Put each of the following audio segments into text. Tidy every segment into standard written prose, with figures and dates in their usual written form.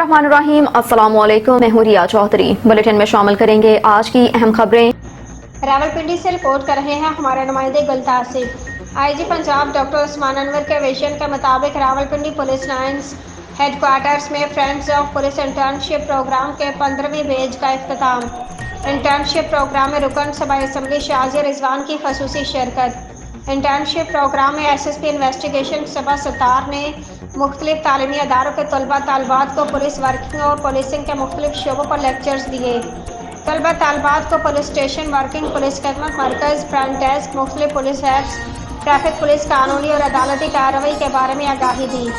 बिस्मिल्लाहिर्रहमानिर्रहीम। अस्सलामुअलैकुम। मैं हूं रिया चौधरी। बुलेटिन में शामिल करेंगे आज की अहम खबरें। रावलपिंडी से रिपोर्ट कर रहे हैं हमारे नुमाइंदे गुलतार सिंह। आईजी पंजाब डॉक्टर उस्मान अनवर के विजन के मुताबिक रावलपिंडी पुलिस लाइन्स हेडक्वार्टर्स में friends of police internship programme के 15वीं बैच का इख्तिताम। इंटर्नशिप प्रोग्राम में रुकन सभा असम्बली शाजिया रिजवान की खसूसी शिरकत। इंटर्नशिप प्रोग्राम में एसएसपी इन्वेस्टिगेशन सबा सत्तार ने मुख्तलिफ तालीमी अदारों के तलबा तालबात को पुलिस वर्किंग और पुलिसिंग के मुख्तलिफ शोबों पर लेक्चर्स दिए। तलबा तालबात को पुलिस स्टेशन वर्किंग, पुलिस खदमत मरकज़, फ्रंट डेस्क, मुख्तलिफ पुलिस एक्ट्स, ट्रैफिक पुलिस, कानूनी और अदालती कार्रवाई के बारे में आगाही दी।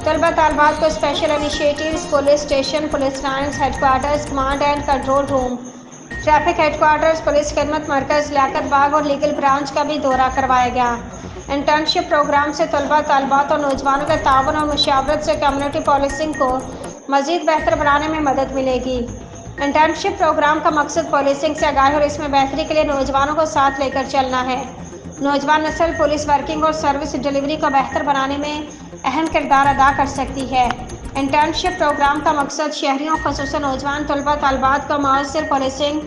तलबा तालबात को special initiatives, police station, police lines headquarters, command and control room, traffic headquarters, police खदमत मरकज़, लियाकत बाग और लीगल ब्रांच का भी दौरा करवाया गया। इंटर्नशिप प्रोग्राम से तलबा तालबात और नौजवानों के ताउन और मुशावरत से कम्युनिटी पॉलिसिंग को मज़ीद बेहतर बनाने में मदद मिलेगी। इंटर्नशिप प्रोग्राम का मकसद पॉलिसिंग से आगाही और इसमें बेहतरी के लिए नौजवानों को साथ लेकर चलना है। नौजवान नस्ल पुलिस वर्किंग और सर्विस डिलीवरी को बेहतर बनाने में अहम किरदार अदा कर सकती है। इंटर्नशिप प्रोग्राम का मकसद शहरियों ख़ुसूसन नौजवान तलबा तालबात को मौसर पॉलिसिंग,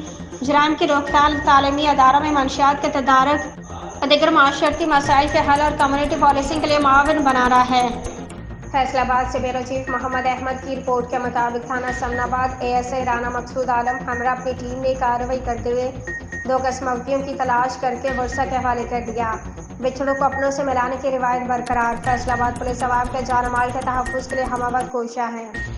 जुराइम की रोकथाम, तालीमी अदारों में मंशियात के तदारक, दीगर माशरती मसाइल के हल और कम्युनिटी पॉलिसिंग के लिए मुआविन बनाना है। फैसलाबाद से ब्यूरो चीफ मोहम्मद अहमद की रिपोर्ट के मुताबिक थाना समनाबाद एएसआई राना मकसूद आलम हमरा अपनी टीम ने कार्रवाई करते हुए 2 कस्मवतियों की तलाश करके वर्षा के हवाले कर दिया। बिछड़ों को अपनों से मिलाने की रिवायत बरकरार। फैसलाबाद पुलिस अवाम के जान माल के तहफ़्फ़ुज़ के लिए हमवक़्त कोशिश है।